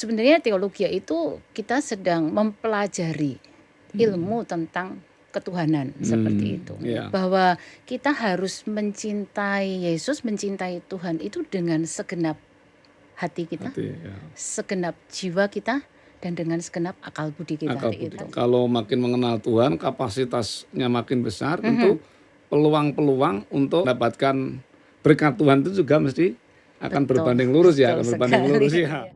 sebenarnya teologi itu kita sedang mempelajari ilmu tentang ketuhanan seperti itu. Iya. Bahwa kita harus mencintai Yesus, mencintai Tuhan itu dengan segenap hati kita, Ya. segenap jiwa kita, dan dengan segenap akal budi kita. Akal budi. Kalau makin mengenal Tuhan, kapasitasnya makin besar, tentu peluang-peluang untuk mendapatkan berkat Tuhan itu juga mesti akan berbanding lurus ya, akan berbanding lurus ya.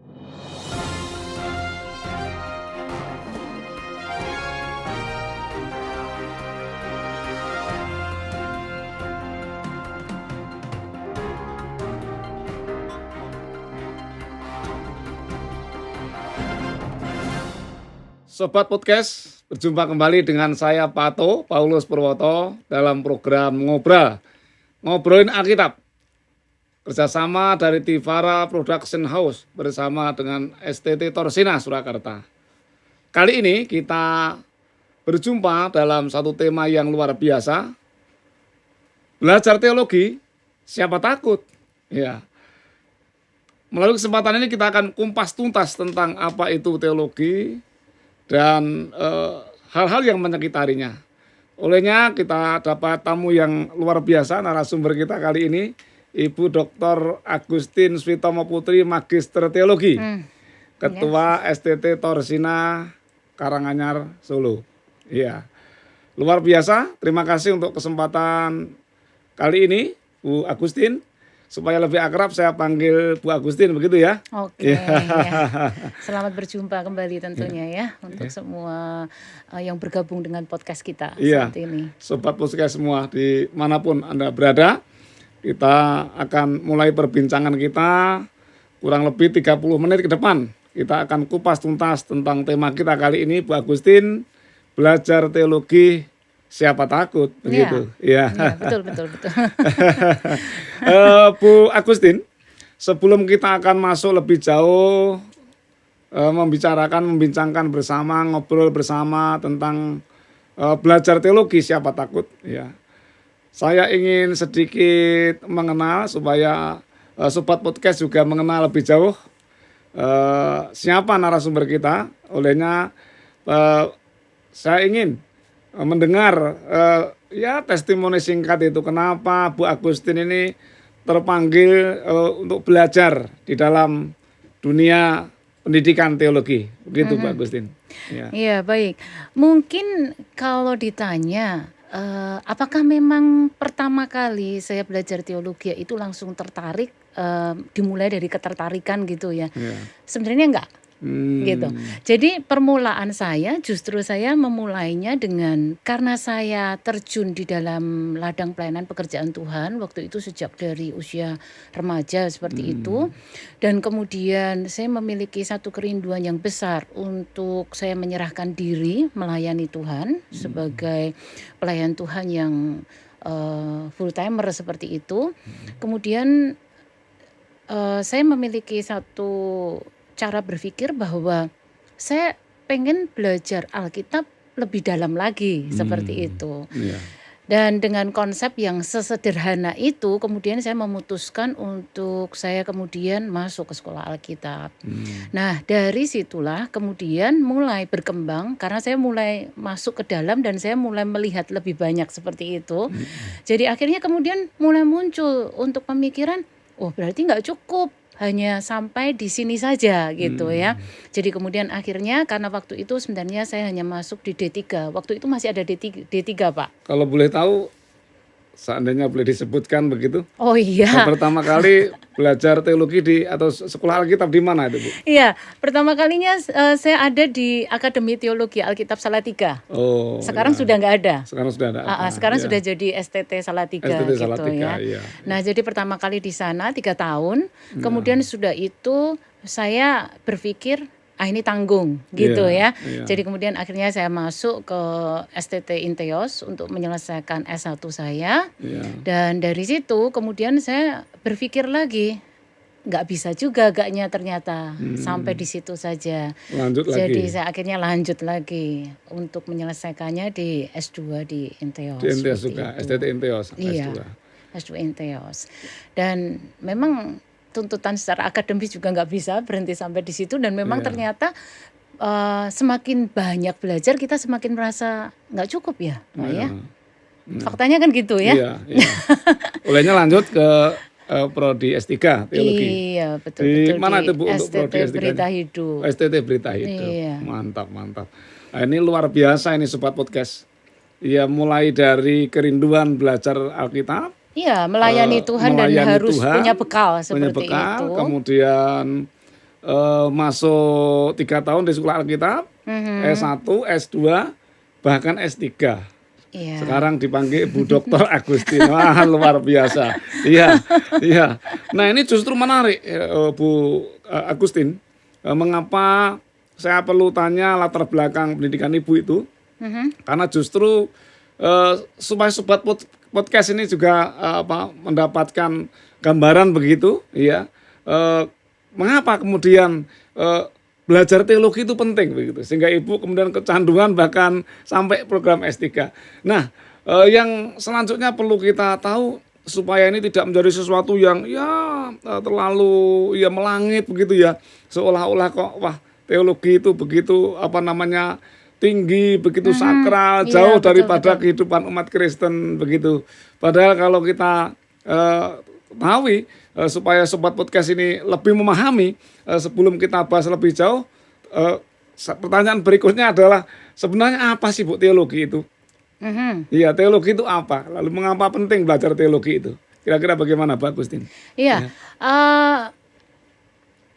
Sobat Podcast, berjumpa kembali dengan saya Pato, Paulus Purwoto dalam program Ngobrolin Alkitab. Kerjasama dari Tivara Production House bersama dengan STT Torsina Surakarta. Kali ini kita berjumpa dalam satu tema yang luar biasa. Belajar teologi, siapa takut? Ya. Melalui kesempatan ini kita akan kumpas tuntas tentang apa itu teologi dan hal-hal yang menyekitarinya. Olehnya kita dapat tamu yang luar biasa, narasumber kita kali ini Ibu Dr. Agustin Switomo Putri, Magister Teologi, Ketua STT Torsina Karanganyar Solo. Iya, luar biasa. Terima kasih untuk kesempatan kali ini, Bu Agustin. Supaya lebih akrab saya panggil Bu Agustin, begitu ya? Oke, ya. Selamat berjumpa kembali tentunya ya untuk semua yang bergabung dengan podcast kita saat ini. Sobat podcast semua dimanapun Anda berada, kita akan mulai perbincangan kita kurang lebih 30 menit ke depan. Kita akan kupas tuntas tentang tema kita kali ini, Bu Agustin, belajar teologi. Siapa takut, begitu? Iya, betul. Bu Agustin, sebelum kita akan masuk lebih jauh, membincangkan bersama, ngobrol bersama tentang belajar teologi, siapa takut? Ya, saya ingin sedikit mengenal supaya sobat podcast juga mengenal lebih jauh siapa narasumber kita. Olehnya saya ingin mendengar testimoni singkat itu kenapa Bu Agustin ini terpanggil untuk belajar di dalam dunia pendidikan teologi, begitu Bu Agustin. Iya, baik. Mungkin kalau ditanya apakah memang pertama kali saya belajar teologi itu langsung tertarik, dimulai dari ketertarikan gitu ya? Sebenarnya enggak. Gitu. Jadi permulaan saya justru saya memulainya karena saya terjun di dalam ladang pelayanan pekerjaan Tuhan waktu itu sejak dari usia remaja seperti itu, dan kemudian saya memiliki satu kerinduan yang besar untuk saya menyerahkan diri melayani Tuhan sebagai pelayan Tuhan yang full timer seperti itu. Kemudian saya memiliki satu cara berpikir bahwa saya pengen belajar Alkitab lebih dalam lagi seperti itu. Dan dengan konsep yang sesederhana itu kemudian saya memutuskan untuk saya kemudian masuk ke sekolah Alkitab. Nah, dari situlah kemudian mulai berkembang karena saya mulai masuk ke dalam dan saya mulai melihat lebih banyak seperti itu. Jadi akhirnya kemudian mulai muncul untuk pemikiran, oh berarti nggak cukup hanya sampai di sini saja gitu ya. Jadi kemudian akhirnya karena waktu itu sebenarnya saya hanya masuk di D3. Waktu itu masih ada D3 Pak. Kalau boleh tahu, seandainya boleh disebutkan begitu. Oh iya. Pertama kali belajar teologi atau sekolah Alkitab di mana itu, Bu? Iya, pertama kalinya saya ada di Akademi Teologi Alkitab Salatiga. Oh. Sekarang sudah nggak ada. Sekarang sudah ada. Sekarang sudah jadi STT Salatiga STT gitu Salatiga, ya. Nah, jadi pertama kali di sana 3 tahun. Kemudian sudah itu saya berpikir ini tanggung gitu ya. Jadi kemudian akhirnya saya masuk ke STT Inteos untuk menyelesaikan S1 saya. Dan dari situ kemudian saya berpikir lagi, nggak bisa juga agaknya ternyata sampai di situ saja. Jadi saya akhirnya lanjut lagi untuk menyelesaikannya di S2 di Inteos. Di Inteos juga, STT Inteos. Iya, S2 Inteos. Dan memang tuntutan secara akademis juga nggak bisa berhenti sampai di situ, dan memang Iya. ternyata semakin banyak belajar kita semakin merasa nggak cukup ya, Pak, ya. Faktanya kan gitu ya. Iya, iya. Olehnya lanjut ke prodi S3 teologi. Iya, Di betul-betul mana di itu Bu untuk prodi STT S3-nya? Berita Hidup. STT Berita Hidup. Iya. Mantap, mantap. Nah, ini luar biasa ini Sobat Podcast. Ya, mulai dari kerinduan belajar Alkitab, Iya, melayani Tuhan dan melayani harus Tuhan, punya bekal punya seperti bekal, itu. kemudian masuk 3 tahun di sekolah Alkitab, S1, S2, bahkan S3. Iya. Sekarang dipanggil Bu Dr. Agustin. Wah, luar biasa. Iya, iya. Nah, ini justru menarik Bu Agustin. Mengapa saya perlu tanya latar belakang pendidikan Ibu itu? Karena justru supaya sobat podcast ini juga mendapatkan gambaran begitu, ya. Mengapa kemudian belajar teologi itu penting begitu, sehingga Ibu kemudian kecanduan bahkan sampai program S3. Nah, yang selanjutnya perlu kita tahu supaya ini tidak menjadi sesuatu yang terlalu melangit begitu ya, seolah-olah kok wah teologi itu begitu tinggi, begitu sakral, Iya, jauh betul, daripada betul. kehidupan umat Kristen begitu. Padahal kalau kita ketahui supaya sobat podcast ini lebih memahami, sebelum kita bahas lebih jauh, pertanyaan berikutnya adalah sebenarnya apa sih Bu teologi itu? Iya, teologi itu apa? Lalu mengapa penting belajar teologi itu? Kira-kira bagaimana Pak Agustin? Iya,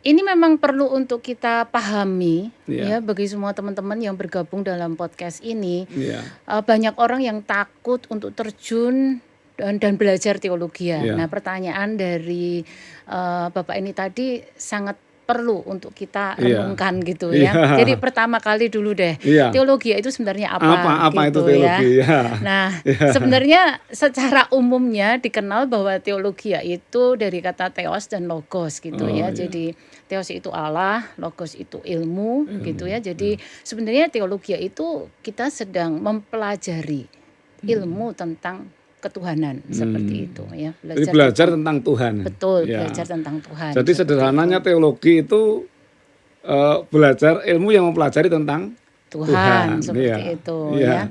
ini memang perlu untuk kita pahami Iya. ya, bagi semua teman-teman yang bergabung dalam podcast ini. Iya. Banyak orang yang takut untuk terjun dan belajar teologi ya. Iya. Nah, pertanyaan dari Bapak ini tadi sangat perlu untuk kita Iya. renungkan gitu Iya. ya. Jadi pertama kali dulu deh, Iya. teologi itu sebenarnya apa Apa itu gitu teologi? ya. Ya. Nah, Iya. sebenarnya secara umumnya dikenal bahwa teologi itu dari kata theos dan logos gitu Oh, ya. iya. Jadi theos itu Allah, logos itu ilmu gitu ya. Jadi sebenarnya teologi itu kita sedang mempelajari ilmu tentang ketuhanan seperti itu ya. Jadi belajar tentang Tuhan. Betul, Ya. belajar tentang Tuhan. Jadi seperti sederhananya itu. teologi itu belajar ilmu yang mempelajari tentang Tuhan seperti iya. itu Iya. ya.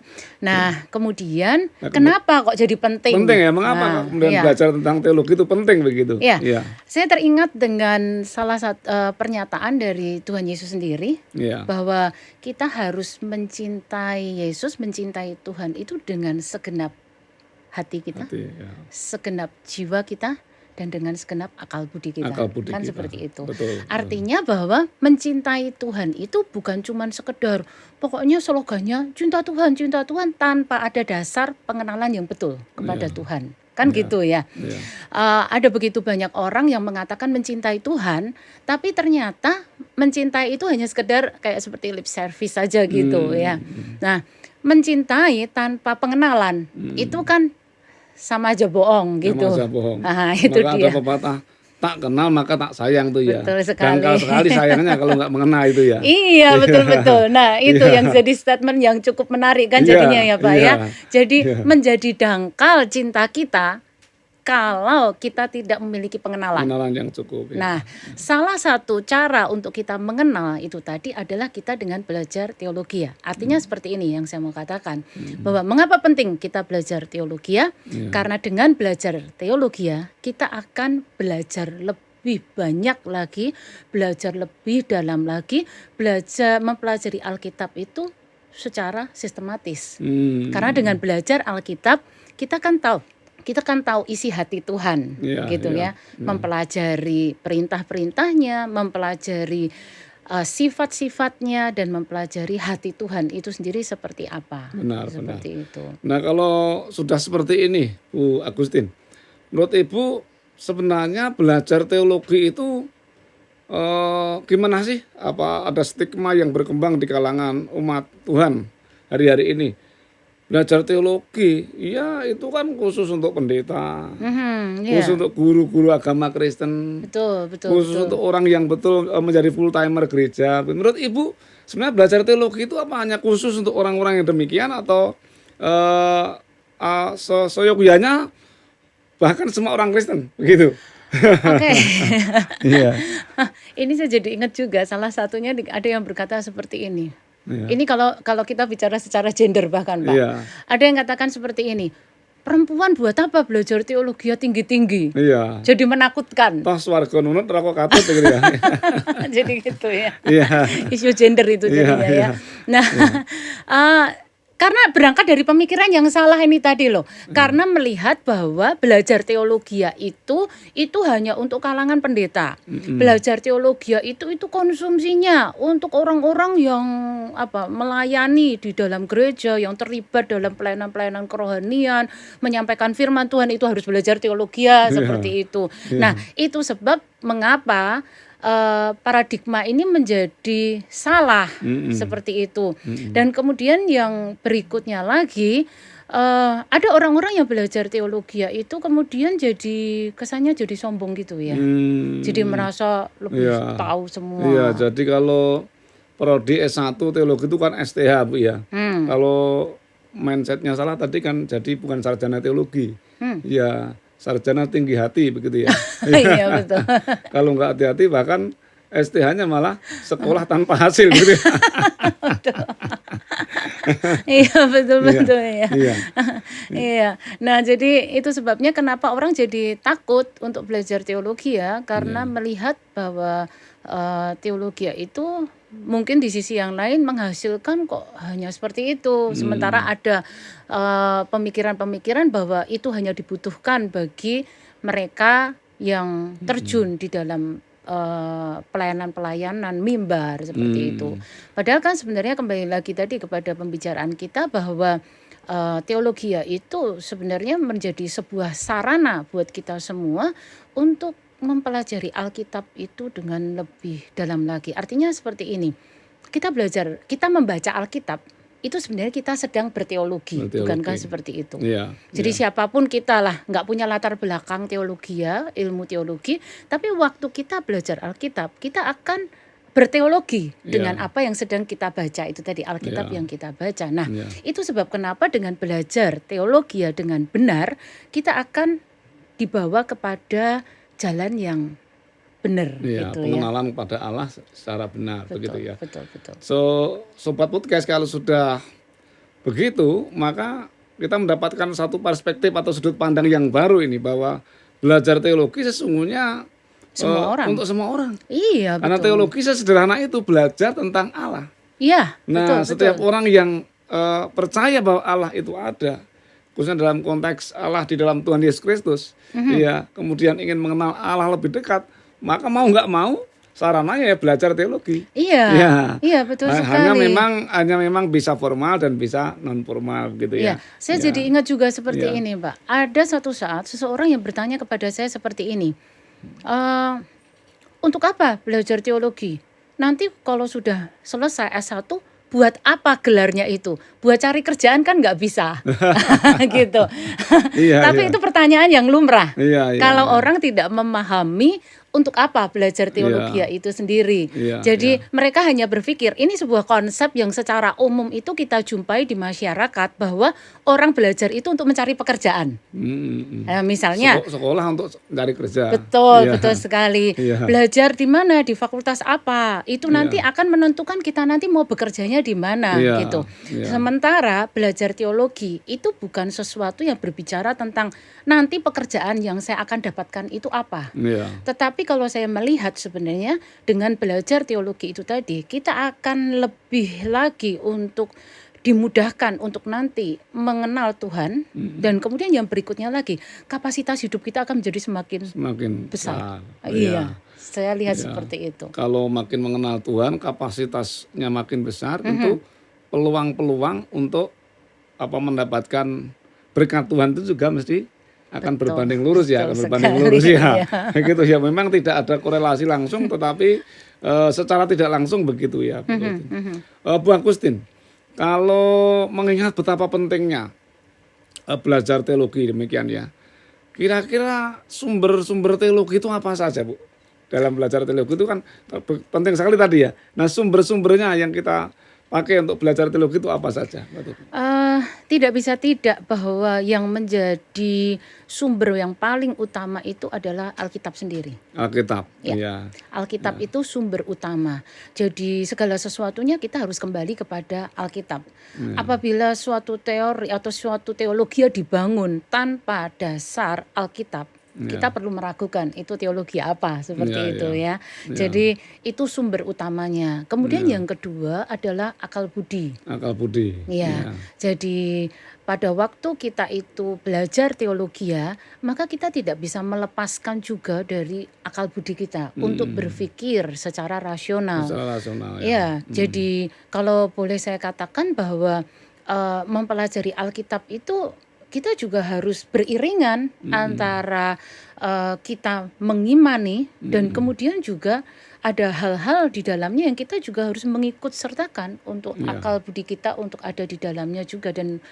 Nah, kemudian Nah, kenapa kok jadi penting? Penting ya, mengapa Nah, kemudian iya. belajar tentang teologi itu penting begitu? Iya. Iya. Saya teringat dengan salah satu pernyataan dari Tuhan Yesus sendiri Iya. bahwa kita harus mencintai Yesus, mencintai Tuhan itu dengan segenap hati kita, Hati, ya. segenap jiwa kita, dan dengan segenap akal budi kita. Akal budi Kan kita. seperti itu. Betul. Artinya bahwa mencintai Tuhan itu bukan cuma sekedar pokoknya slogannya cinta Tuhan tanpa ada dasar pengenalan yang betul kepada Tuhan. Kan gitu ya. Iya. Ada begitu banyak orang yang mengatakan mencintai Tuhan, tapi ternyata mencintai itu hanya sekedar kayak seperti lip service saja gitu ya. Nah, mencintai tanpa pengenalan itu kan sama aja bohong gitu. Sama aja bohong. Ah, itu Maka dia. ada pepatah, tak kenal maka tak sayang tuh ya. Betul sekali. Dangkal sekali sayangnya kalau nggak mengenal itu ya. Iya, betul-betul. Nah, itu yang jadi statement yang cukup menarik kan Iya, jadinya ya Pak iya. ya. Jadi Iya. menjadi dangkal cinta kita kalau kita tidak memiliki pengenalan. Pengenalan yang cukup. Ya. Nah, salah satu cara untuk kita mengenal itu tadi adalah kita dengan belajar teologi ya. Artinya seperti ini yang saya mau katakan. Bahwa mengapa penting kita belajar teologi ya? Karena dengan belajar teologi ya, kita akan belajar lebih banyak lagi, belajar lebih dalam lagi, belajar mempelajari Alkitab itu secara sistematis. Karena dengan belajar Alkitab, kita kan tahu isi hati Tuhan, Iya, gitu iya, ya, mempelajari perintah-perintahnya, mempelajari sifat-sifatnya, dan mempelajari hati Tuhan itu sendiri seperti apa. Benar, seperti itu. Nah, kalau sudah seperti ini, Bu Agustin, menurut Ibu sebenarnya belajar teologi itu gimana sih? Apa ada stigma yang berkembang di kalangan umat Tuhan hari-hari ini? Belajar teologi, ya itu kan khusus untuk pendeta, Iya. khusus untuk guru-guru agama Kristen, Betul. khusus untuk orang yang betul menjadi full timer gereja. Menurut Ibu sebenarnya belajar teologi itu apa hanya khusus untuk orang-orang yang demikian atau seyogyanya bahkan semua orang Kristen begitu? Oke. Iya, Ini saya jadi ingat juga salah satunya ada yang berkata seperti ini. iya, Ini kalau kalau kita bicara secara gender bahkan, Pak. iya, Ada yang katakan seperti ini, "Perempuan buat apa belajar teologi ya tinggi-tinggi? iya. Jadi menakutkan." Toh swarga nunut rokok katut gitu ya. Jadi gitu ya. Iya, Isu gender itu iya, jadinya iya, ya. Nah, iya. eee, karena berangkat dari pemikiran yang salah ini tadi loh. Karena melihat bahwa belajar teologia itu hanya untuk kalangan pendeta. Mm-mm. Belajar teologia itu konsumsinya untuk orang-orang yang melayani di dalam gereja, yang terlibat dalam pelayanan-pelayanan kerohanian, menyampaikan firman Tuhan itu harus belajar teologia Iya, seperti itu. Nah, iya. itu sebab mengapa paradigma ini menjadi salah Mm-mm. seperti itu. Mm-mm. Dan kemudian yang berikutnya lagi, ada orang-orang yang belajar teologi itu kemudian jadi kesannya jadi sombong gitu ya. Jadi Hmm, merasa lebih iya, tahu iya. semua. Jadi kalau prodi S1 teologi itu kan STH, Bu ya. Hmm, Kalau mindsetnya salah tadi kan jadi bukan sarjana teologi. hmm. Ya, sarjana tinggi hati begitu ya. Iya betul. Kalau nggak hati-hati bahkan STH-nya malah sekolah tanpa hasil gitu ya. Iya betul Iya, betul ya. iya, Iya. Nah, jadi itu sebabnya kenapa orang jadi takut untuk belajar teologi ya, karena iya. melihat bahwa teologi itu mungkin di sisi yang lain menghasilkan kok hanya seperti itu. Sementara Hmm, ada pemikiran-pemikiran bahwa itu hanya dibutuhkan bagi mereka yang hmm, terjun di dalam pelayanan-pelayanan mimbar seperti itu. hmm, Padahal kan sebenarnya kembali lagi tadi kepada pembicaraan kita bahwa teologi itu sebenarnya menjadi sebuah sarana buat kita semua untuk mempelajari Alkitab itu dengan lebih dalam lagi. Artinya seperti ini, kita membaca Alkitab itu sebenarnya kita sedang berteologi, bukankah berteologi. seperti itu? Iya, Jadi iya, siapapun kita lah, nggak punya latar belakang teologi ya, ilmu teologi, tapi waktu kita belajar Alkitab, kita akan berteologi dengan iya, apa yang sedang kita baca itu tadi Alkitab iya, yang kita baca. Nah, iya. itu sebab kenapa dengan belajar teologi ya dengan benar, kita akan dibawa kepada jalan yang benar Iya, gitu ya. pengenalan kepada Allah secara benar begitu Betul, ya. betul, betul. So, sobat podcast kalau sudah begitu, maka kita mendapatkan satu perspektif atau sudut pandang yang baru ini bahwa belajar teologi sesungguhnya Semua orang. untuk semua orang. Iya, Karena betul. teologi sesederhana itu belajar tentang Allah. Iya, betul, Nah, betul. setiap orang yang percaya bahwa Allah itu ada, khususnya dalam konteks Allah di dalam Tuhan Yesus Kristus, ya, kemudian ingin mengenal Allah lebih dekat, maka mau nggak mau sarananya ya belajar teologi. Iya, Ya, iya betul hanya sekali. memang bisa formal dan bisa non formal gitu Iya, ya. saya Ya, jadi ingat juga seperti ya. ini, Pak. Ada satu saat seseorang yang bertanya kepada saya seperti ini, eee, "Untuk apa belajar teologi? Nanti kalau sudah selesai S1, buat apa gelarnya itu? Buat cari kerjaan kan nggak bisa." Gitu. Iya, Tapi iya. itu pertanyaan yang lumrah. Iya, iya, Kalau iya. orang tidak memahami untuk apa belajar teologi Iya, itu sendiri. iya, Jadi iya. mereka hanya berpikir ini sebuah konsep yang secara umum itu kita jumpai di masyarakat bahwa orang belajar itu untuk mencari pekerjaan. Misalnya Sekolah untuk cari kerja. betul, Iya, betul sekali. iya, Belajar di mana, di fakultas apa, itu nanti iya, akan menentukan kita nanti mau bekerjanya di mana iya, gitu. iya, Sementara belajar teologi itu bukan sesuatu yang berbicara tentang nanti pekerjaan yang saya akan dapatkan itu apa. iya, Tetapi kalau saya melihat sebenarnya dengan belajar teologi itu tadi, kita akan lebih lagi untuk dimudahkan untuk nanti mengenal Tuhan dan kemudian yang berikutnya lagi, kapasitas hidup kita akan menjadi semakin semakin besar. besar. Iya, Iya, saya lihat iya. seperti itu. Kalau makin mengenal Tuhan, kapasitasnya makin besar, tentu peluang-peluang untuk mendapatkan berkat Tuhan itu juga mesti akan Betul, berbanding lurus ya, betul akan berbanding sekali, lurus ya. iya. Begitu ya, memang tidak ada korelasi langsung, tetapi secara tidak langsung begitu ya. Bu Agustin, kalau mengingat betapa pentingnya belajar teologi demikian ya, kira-kira sumber-sumber teologi itu apa saja, Bu? Dalam belajar teologi itu kan penting sekali tadi ya. Nah, sumber-sumbernya yang kita pakai untuk belajar teologi itu apa saja? Tidak bisa tidak bahwa yang menjadi sumber yang paling utama itu adalah Alkitab sendiri. Alkitab. Ya. Iya. Alkitab itu sumber utama. Jadi segala sesuatunya kita harus kembali kepada Alkitab. Apabila suatu teori atau suatu teologi dibangun tanpa dasar Alkitab, kita perlu meragukan itu teologi apa seperti itu ya. Jadi itu sumber utamanya. Kemudian yang kedua adalah akal budi. Akal budi. Ya. Jadi pada waktu kita itu belajar teologi maka kita tidak bisa melepaskan juga dari akal budi kita untuk berpikir secara rasional. Secara rasional ya. Jadi kalau boleh saya katakan bahwa mempelajari Alkitab itu kita juga harus beriringan antara kita mengimani dan kemudian juga ada hal-hal di dalamnya yang kita juga harus mengikut sertakan untuk akal budi kita untuk ada di dalamnya juga dan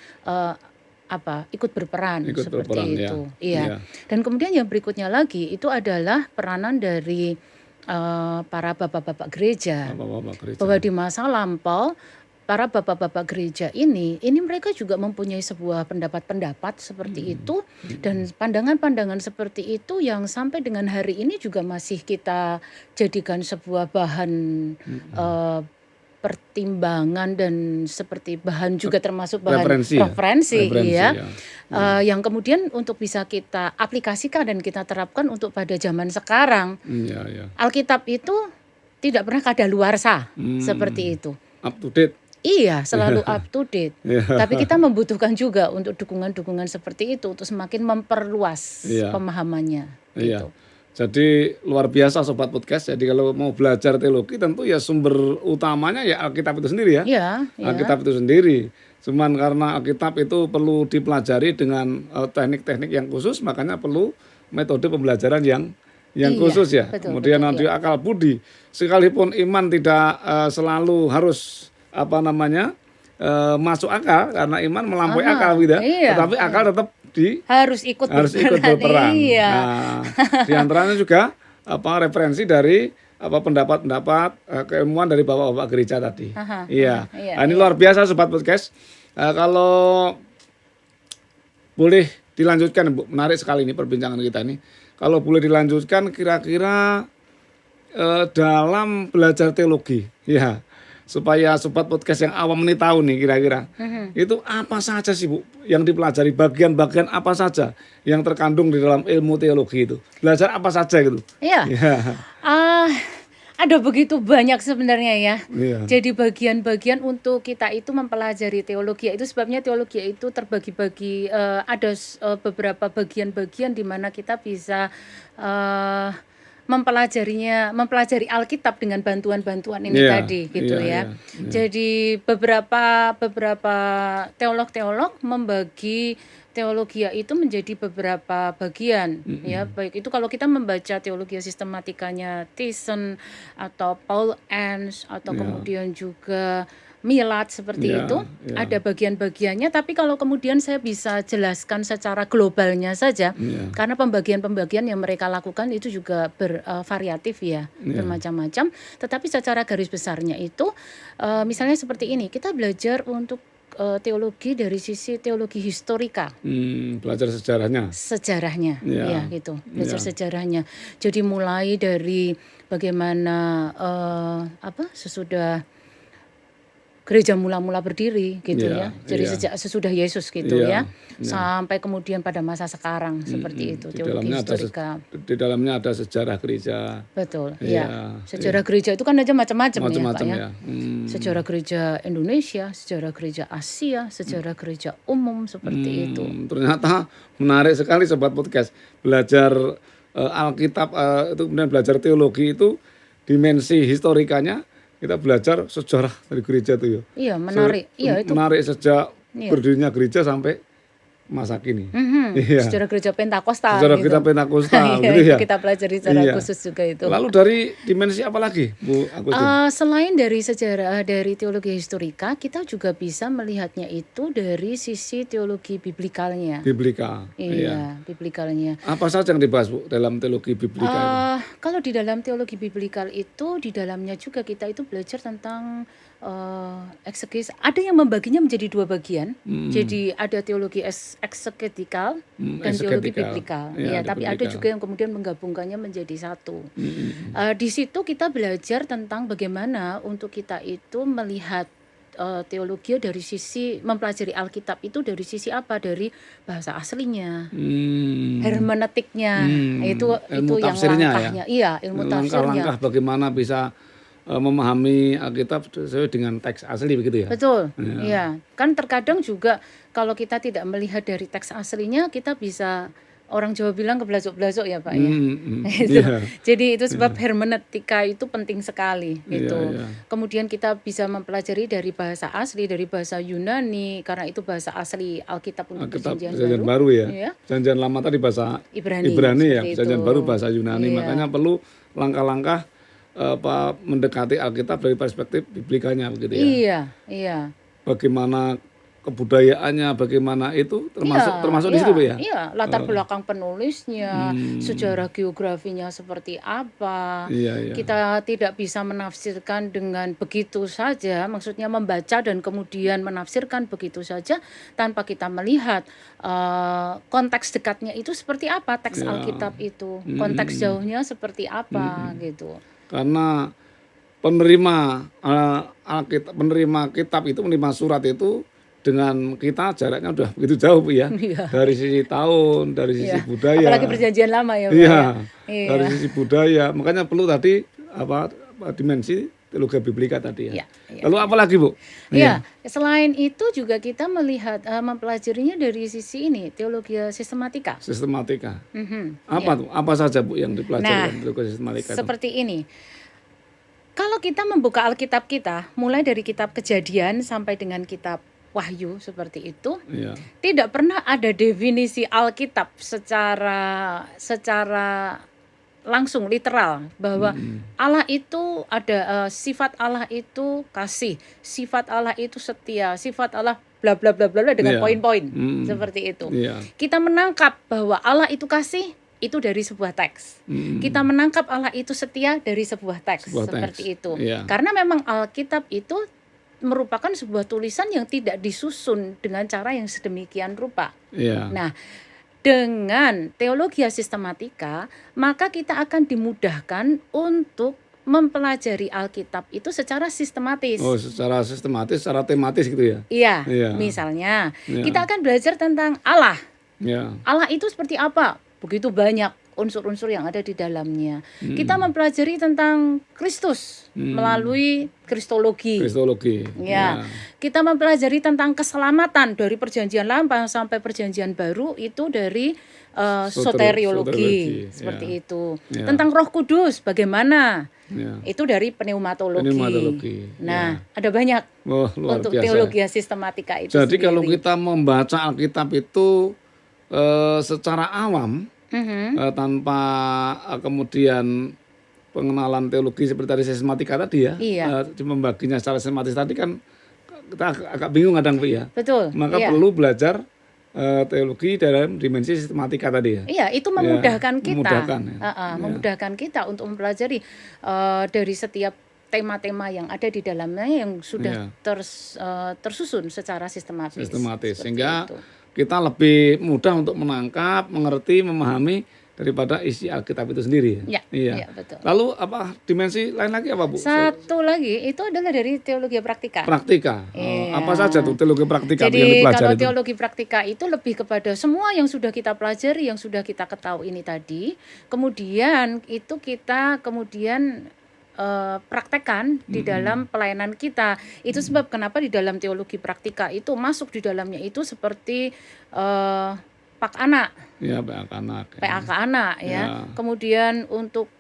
ikut berperan seperti itu. Iya. Dan kemudian yang berikutnya lagi itu adalah peranan dari para bapak-bapak gereja. Bahwa di masa lampau para bapak-bapak gereja ini mereka juga mempunyai sebuah pendapat-pendapat seperti itu dan pandangan-pandangan seperti itu yang sampai dengan hari ini juga masih kita jadikan sebuah bahan pertimbangan dan seperti bahan juga termasuk bahan referensi ya. Yang kemudian untuk bisa kita aplikasikan dan kita terapkan untuk pada zaman sekarang. Alkitab itu tidak pernah kadaluarsa seperti itu. Up to date. Iya, selalu up to date. Tapi kita membutuhkan juga untuk dukungan-dukungan seperti itu untuk semakin memperluas pemahamannya. Gitu. Jadi luar biasa Sobat Podcast. Jadi kalau mau belajar teologi tentu ya sumber utamanya ya Alkitab itu sendiri ya. Alkitab itu sendiri. Cuman karena Alkitab itu perlu dipelajari dengan teknik-teknik yang khusus, makanya perlu metode pembelajaran yang khusus ya. Kemudian nanti akal budi. Sekalipun iman tidak selalu harus masuk akal karena iman melampaui akal gitu. Tetapi akal tetap harus ikut berperan. Nah, di antaranya juga referensi dari pendapat-pendapat keilmuan dari bapak-bapak gereja tadi. Ini luar biasa Sobat Podcast. Kalau boleh dilanjutkan Bu, menarik sekali ini perbincangan kita ini. Kalau boleh dilanjutkan kira-kira dalam belajar teologi supaya Sobat Podcast yang awam ini tahu nih kira-kira itu apa saja sih Bu yang dipelajari, bagian-bagian apa saja yang terkandung di dalam ilmu teologi itu, belajar apa saja gitu. Ada begitu banyak sebenarnya ya. Jadi bagian-bagian untuk kita itu mempelajari teologi itu sebabnya teologi itu terbagi-bagi, ada beberapa bagian-bagian di mana kita bisa mempelajari Alkitab dengan bantuan-bantuan ini tadi gitu ya. Jadi beberapa teolog-teolog membagi teologi itu menjadi beberapa bagian ya, baik itu kalau kita membaca teologi sistematikanya Thyssen atau Paul Enns atau kemudian juga Milat seperti itu, ada bagian-bagiannya, tapi kalau kemudian saya bisa jelaskan secara globalnya saja, karena pembagian-pembagian yang mereka lakukan itu juga bervariatif ya, bermacam-macam, tetapi secara garis besarnya itu, misalnya seperti ini, kita belajar untuk teologi dari sisi teologi historika. Belajar sejarahnya. Ya gitu, belajar sejarahnya. Jadi mulai dari bagaimana sesudah gereja mula-mula berdiri gitu ya. Jadi sejak sesudah Yesus gitu ya. Sampai kemudian pada masa sekarang seperti itu teologi historika. Di dalamnya ada sejarah gereja. Betul. Sejarah gereja itu kan aja macam-macam ya, Pak ya. Sejarah gereja Indonesia, sejarah gereja Asia, sejarah gereja umum seperti itu. Ternyata menarik sekali Sobat Podcast. Belajar Alkitab itu kemudian belajar teologi itu dimensi historikanya. Kita belajar sejarah dari gereja itu ya. Iya, menarik. Itu menarik sejak berdirinya gereja sampai masa kini. Iya. Sejarah gereja Pentakosta Sejarah gitu. kita Pentakosta Iya, gitu itu ya. kita pelajari secara Iya. khusus juga itu. Lalu dari dimensi apa lagi, Bu Agustin? Selain dari sejarah dari teologi historika, kita juga bisa melihatnya itu dari sisi teologi biblikalnya. Biblika. Iya, biblikalnya. Apa saja yang dibahas, Bu, dalam teologi biblika itu? Kalau di dalam teologi biblikal itu, di dalamnya juga kita itu belajar tentang eksegesis. Ada yang membaginya menjadi dua bagian. Jadi ada teologi eksegetikal dan teologi Eksegetikal. biblikal. Iya, Ya, ada tapi ada biblikal. juga yang kemudian menggabungkannya menjadi satu. Di situ kita belajar tentang bagaimana untuk kita itu melihat teologi dari sisi mempelajari Alkitab itu dari sisi apa? Dari bahasa aslinya, hermeneutiknya, itu Ilmu yang tafsirnya ya? langkahnya. Iya, ilmu tafsirnya. Langkah-langkah bagaimana bisa memahami Alkitab sesuai dengan teks asli begitu ya? Betul, iya. Kan terkadang juga kalau kita tidak melihat dari teks aslinya, kita bisa orang Jawa bilang keblazok-blazok ya Pak ya. Itu. Iya. Jadi itu sebab hermeneutika itu penting sekali gitu. Iya. Kemudian kita bisa mempelajari dari bahasa asli, dari bahasa Yunani karena itu bahasa asli Alkitab untuk Alkitab perjanjian baru ya. Iya. Perjanjian lama tadi bahasa Ibrani, ya, seperti perjanjian itu. baru bahasa Yunani. Iya. Makanya perlu langkah-langkah mendekati Alkitab dari perspektif biblikanya begitu ya. Iya, iya. Bagaimana kebudayaannya, bagaimana itu termasuk di situ Bu ya. Iya, latar belakang penulisnya, sejarah geografinya seperti apa. Iya. Kita tidak bisa menafsirkan dengan begitu saja, maksudnya membaca dan kemudian menafsirkan begitu saja tanpa kita melihat konteks dekatnya itu seperti apa teks Alkitab itu, konteks jauhnya seperti apa gitu. Karena penerima kitab itu, menerima surat itu dengan kita jaraknya udah begitu jauh Bu ya. Iya. Dari sisi tahun, dari sisi budaya. Apalagi perjanjian lama ya Pak Iya, ya. Iya. dari sisi budaya. Makanya perlu tadi dimensi teologi biblika tadi ya. Iya. Lalu apa lagi Bu? Iya, selain itu juga kita melihat mempelajarinya dari sisi ini teologi sistematika. Sistematika. Mhm. Apa tuh? Apa saja Bu yang dipelajari Nah, dalam teologi sistematika itu? Seperti ini. Kalau kita membuka Alkitab kita, mulai dari kitab Kejadian sampai dengan kitab Wahyu seperti itu, Iya. tidak pernah ada definisi Alkitab secara langsung literal bahwa Allah itu ada sifat Allah itu kasih, sifat Allah itu setia, sifat Allah bla bla bla bla dengan Iya. poin-poin seperti itu. Iya. Kita menangkap bahwa Allah itu kasih itu dari sebuah teks. Kita menangkap Allah itu setia dari sebuah teks seperti itu. Iya. Karena memang Alkitab itu merupakan sebuah tulisan yang tidak disusun dengan cara yang sedemikian rupa. Iya. Nah, dengan teologi sistematika, maka kita akan dimudahkan untuk mempelajari Alkitab itu secara sistematis. Oh, secara sistematis, secara tematis gitu ya. Iya, Iya. misalnya Iya. kita akan belajar tentang Allah. Iya. Allah itu seperti apa? Begitu banyak unsur-unsur yang ada di dalamnya. Kita mempelajari tentang Kristus melalui Kristologi. Kristologi. Ya, kita mempelajari tentang keselamatan dari perjanjian lama sampai perjanjian baru itu dari soteriologi seperti ya. itu. Ya. Tentang Roh Kudus bagaimana? Ya. Itu dari pneumatologi. Nah, ada banyak Luar untuk biasa. teologi sistematika itu. Jadi sendiri. kalau kita membaca Alkitab itu secara awam tanpa kemudian pengenalan teologi seperti tadi sistematika tadi ya, Iya. membaginya secara sistematis tadi kan kita agak bingung kadang Bu ya. Betul. Maka iya. perlu belajar teologi dalam dimensi sistematika tadi ya. Iya, itu memudahkan kita. Memudahkan, ya. Memudahkan kita untuk mempelajari dari setiap tema-tema yang ada di dalamnya yang sudah tersusun secara sistematis. Sehingga itu. kita lebih mudah untuk menangkap, mengerti, memahami daripada isi Alkitab itu sendiri. Iya, betul. Lalu apa dimensi lain lagi apa Bu? Satu lagi itu adalah dari teologi praktika. Praktika. Iya. Apa saja tuh teologi praktika yang Jadi dipelajari kalau itu? teologi praktika itu lebih kepada semua yang sudah kita pelajari, yang sudah kita ketahui ini tadi. Kemudian itu kita praktekkan di dalam pelayanan kita. Itu sebab kenapa di dalam teologi praktika itu masuk di dalamnya itu seperti PAK anak. Ya, PAK anak. PAK anak ya. Kemudian untuk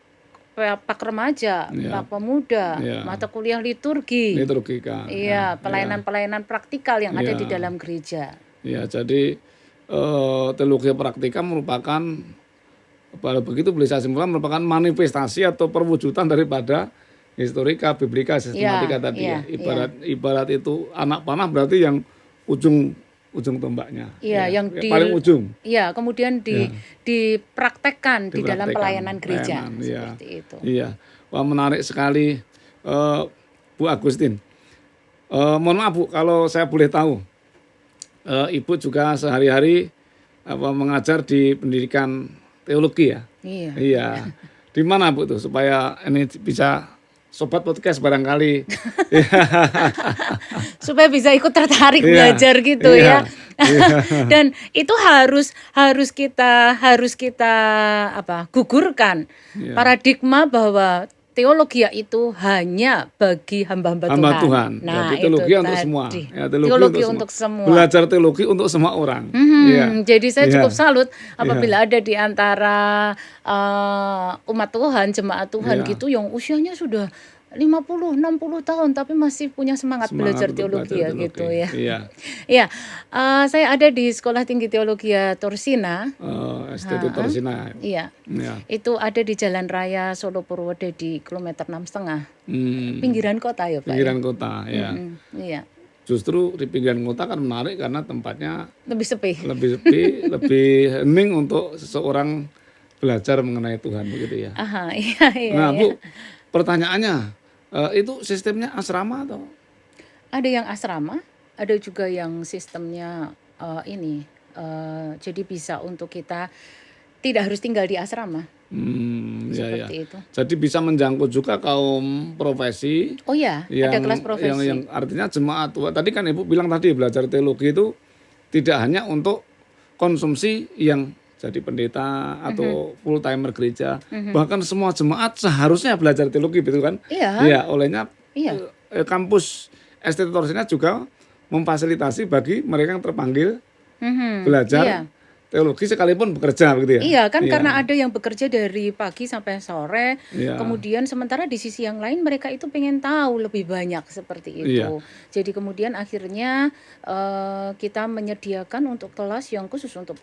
PAK remaja, PAK pemuda, mata kuliah liturgi. Liturgika. Iya, pelayanan-pelayanan praktikal yang ada di dalam gereja. Ya, jadi teologi praktika merupakan, kalau begitu boleh saya simpulkan, merupakan manifestasi atau perwujudan daripada historika, biblika, sistematika tadi ya. Ibarat itu anak panah berarti yang ujung tombaknya. Iya, yang paling ujung. Iya, kemudian dipraktekkan di dalam pelayanan gereja. Seperti itu. Iya. Wah, menarik sekali, Bu Agustin. Mohon maaf Bu, kalau saya boleh tahu, Ibu juga sehari-hari mengajar di pendidikan teologi ya? Iya. Di mana Bu tuh supaya ini bisa sobat podcast barangkali supaya bisa ikut tertarik belajar gitu ya. Dan itu harus kita gugurkan paradigma bahwa teologi itu hanya bagi hamba-hamba Tuhan. Nah, jadi teologi itu untuk tadi. semua. Ya, teologi untuk semua. Belajar teologi untuk semua orang. Jadi saya cukup salut apabila ada di antara umat Tuhan, jemaat Tuhan gitu yang usianya sudah 50, 60 tahun tapi masih punya semangat belajar teologi ya gitu ya. Iya. Saya ada di Sekolah Tinggi Teologi Torsina. STT Torsina. Iya. Itu ada di Jalan Raya Solo Purwode di kilometer 6,5. Pinggiran kota ya, Pak. Pinggiran kota, ya. Iya. Justru di pinggiran kota kan menarik karena tempatnya lebih sepi, lebih hening untuk seseorang belajar mengenai Tuhan begitu ya. Iya. Nah, Bu, pertanyaannya, itu sistemnya asrama atau? Ada yang asrama, ada juga yang sistemnya jadi bisa untuk kita tidak harus tinggal di asrama. Seperti itu. Jadi bisa menjangkut juga kaum profesi. Oh ya, ada kelas profesi. Yang artinya jemaat tua. Tadi kan Ibu bilang tadi belajar teologi itu tidak hanya untuk konsumsi yang jadi pendeta atau full timer gereja, bahkan semua jemaat seharusnya belajar teologi, betul kan? Iya. Olehnya kampus STT Torsina juga memfasilitasi bagi mereka yang terpanggil belajar teologi sekalipun bekerja, begitu ya? Iya kan, karena ada yang bekerja dari pagi sampai sore, kemudian sementara di sisi yang lain mereka itu pengen tahu lebih banyak seperti itu. Jadi kemudian akhirnya kita menyediakan untuk kelas yang khusus untuk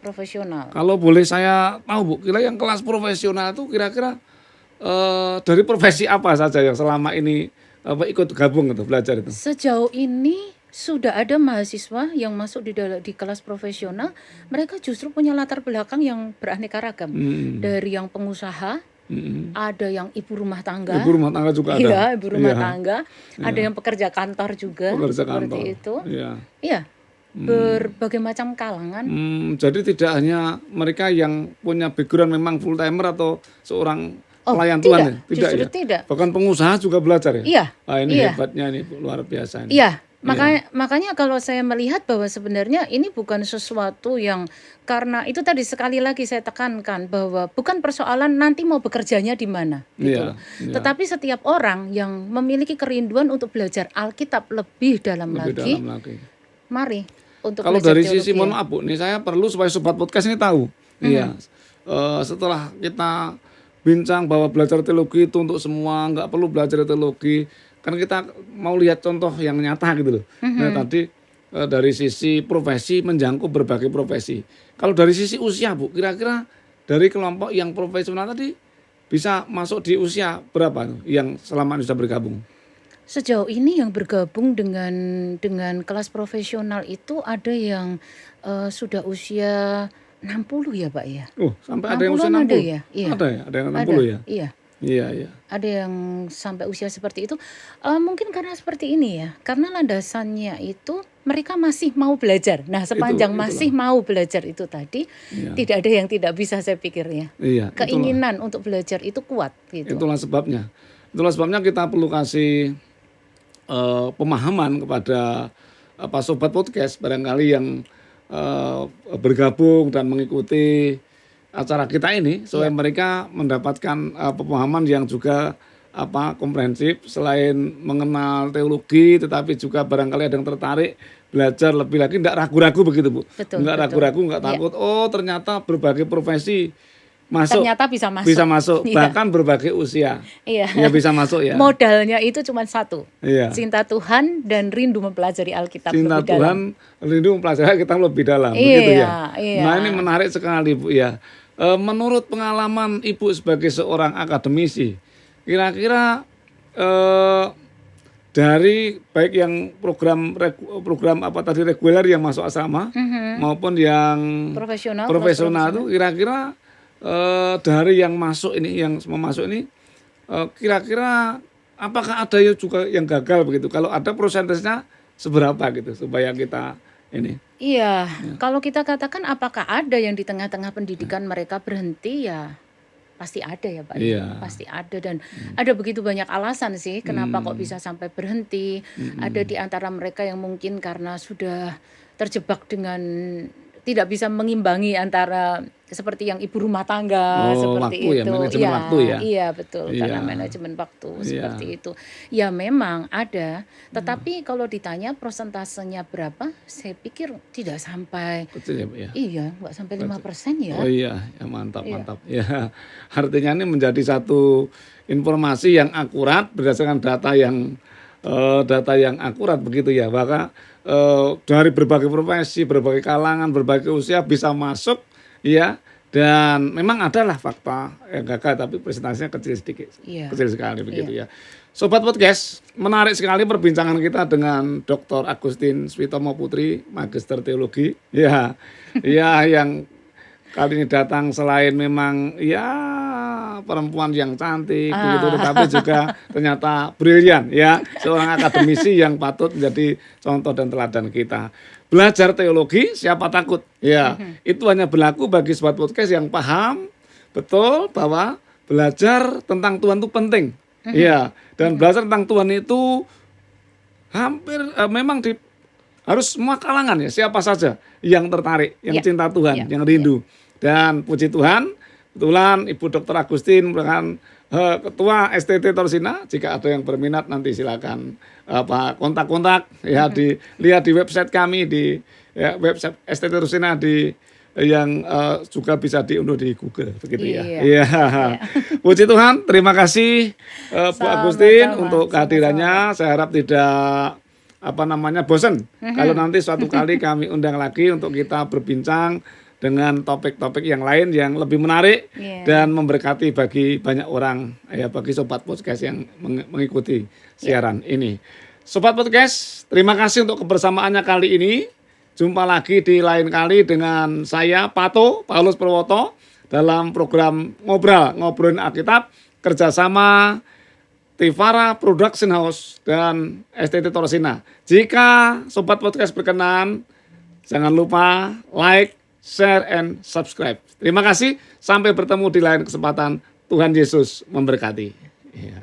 profesional. Kalau boleh saya tahu Bu, kira yang kelas profesional itu kira-kira dari profesi apa saja yang selama ini ikut gabung atau belajar itu? Sejauh ini sudah ada mahasiswa yang masuk di kelas profesional, mereka justru punya latar belakang yang beraneka ragam. Dari yang pengusaha, ada yang ibu rumah tangga. Ibu rumah tangga juga ada. Iya, ibu rumah tangga. Ada yang pekerja kantor juga. Seperti itu. Iya. Berbagai macam kalangan. Jadi tidak hanya mereka yang punya background memang full timer atau seorang pelayan Tuhan ya? Tidak. Bahkan pengusaha juga belajar ya? Iya. Ini hebatnya, ini luar biasa. Iya. Makanya kalau saya melihat bahwa sebenarnya ini bukan sesuatu yang, karena itu tadi sekali lagi saya tekankan bahwa bukan persoalan nanti mau bekerjanya di mana gitu. Tetapi setiap orang yang memiliki kerinduan untuk belajar Alkitab lebih dalam lagi. Mari untuk kalau belajar dari teologi. Sisi mohon maaf Bu, ini saya perlu supaya sobat podcast ini tahu. Setelah kita bincang bahwa belajar teologi itu untuk semua, nggak perlu belajar teologi. Kan kita mau lihat contoh yang nyata gitu loh. Nah tadi dari sisi profesi menjangkau berbagai profesi. Kalau dari sisi usia Bu, kira-kira dari kelompok yang profesional tadi bisa masuk di usia berapa tuh yang selama ini sudah bergabung? Sejauh ini yang bergabung dengan kelas profesional itu ada yang sudah usia 60 ya Pak ya. Sampai ada yang usia 60. Ada ya? Iya. Ada yang 60 ya? Iya. Iya. Ada yang sampai usia seperti itu. Mungkin karena seperti ini ya. Karena landasannya itu mereka masih mau belajar. Nah, sepanjang masih mau belajar itu tadi, tidak ada yang tidak bisa saya pikirnya. Keinginan untuk belajar itu kuat gitu. Itulah sebabnya kita perlu kasih pemahaman kepada sobat podcast barangkali yang bergabung dan mengikuti acara kita ini supaya mereka mendapatkan pemahaman yang juga komprehensif, selain mengenal teologi tetapi juga barangkali ada yang tertarik belajar lebih lagi, tidak ragu-ragu begitu Bu. Enggak ragu-ragu, enggak takut. Oh, ternyata berbagai profesi masuk, ternyata bisa masuk. bisa masuk, Iya. bahkan berbagai usia, Iya. ya bisa masuk ya. Modalnya itu cuma satu, Iya. cinta Tuhan dan rindu mempelajari Alkitab Cinta lebih dalam. Tuhan, rindu mempelajari kita lebih dalam, begitu ya. Iya. Nah ini menarik sekali Bu ya. Menurut pengalaman Ibu sebagai seorang akademisi, kira-kira dari baik yang program apa tadi reguler yang masuk asrama maupun yang profesional itu kira-kira dari yang masuk ini, yang mau masuk ini, kira-kira apakah ada juga yang gagal begitu? Kalau ada prosentasenya seberapa gitu supaya kita ini? Iya, kalau kita katakan apakah ada yang di tengah-tengah pendidikan mereka berhenti, ya pasti ada ya Pak. Iya. Pasti ada, dan ada begitu banyak alasan sih kenapa kok bisa sampai berhenti. Ada di antara mereka yang mungkin karena sudah terjebak dengan tidak bisa mengimbangi antara seperti yang ibu rumah tangga seperti waktu ya, itu. manajemen waktu ya. Iya betul, karena Iya. manajemen waktu Iya. seperti itu. Ya memang ada, tetapi kalau ditanya prosentasenya berapa, saya pikir tidak sampai. Kecil ya Bu ya. Iya, nggak sampai 5% ya. Oh iya, ya mantap, Iya. mantap. Ya, artinya ini menjadi satu informasi yang akurat berdasarkan data yang akurat begitu ya. Maka dari berbagai profesi, berbagai kalangan, berbagai usia bisa masuk ya. Dan memang adalah fakta yang gagal, tapi presentasinya kecil sedikit, Iya. kecil sekali begitu ya. Sobat Podcast, menarik sekali perbincangan kita dengan Dr. Agustin Switomo Putri, Magister Teologi. Ya, ya yang kali ini datang selain memang ya perempuan yang cantik begitu, tetapi juga ternyata brilian ya, seorang akademisi yang patut menjadi contoh dan teladan kita. Belajar teologi siapa takut? Ya, itu hanya berlaku bagi sobat podcast yang paham betul bahwa belajar tentang Tuhan itu penting. Ya, dan belajar tentang Tuhan itu hampir memang harus semua kalangan ya, siapa saja yang tertarik, yang cinta Tuhan, yang rindu. Dan puji Tuhan, kebetulan Ibu Dr. Agustin merupakan Ketua STT Torsina. Jika ada yang berminat nanti silakan kontak-kontak ya, dilihat di website kami di website STT Torsina yang juga bisa diunduh di Google begitu ya. Iya. Puji Tuhan, terima kasih Bu Agustin untuk kehadirannya. Saya harap tidak bosan kalau nanti suatu kali kami undang lagi untuk kita berbincang dengan topik-topik yang lain yang lebih menarik dan memberkati bagi banyak orang ya, bagi sobat podcast yang mengikuti siaran ini. Sobat podcast, terima kasih untuk kebersamaannya kali ini. Jumpa lagi di lain kali dengan saya Pato Paulus Purwoto dalam program Ngobrolin Alkitab kerjasama Tivara Production House dan STT Torsina. Jika sobat podcast berkenan, jangan lupa like, share, and subscribe. Terima kasih. Sampai bertemu di lain kesempatan. Tuhan Yesus memberkati. Ya.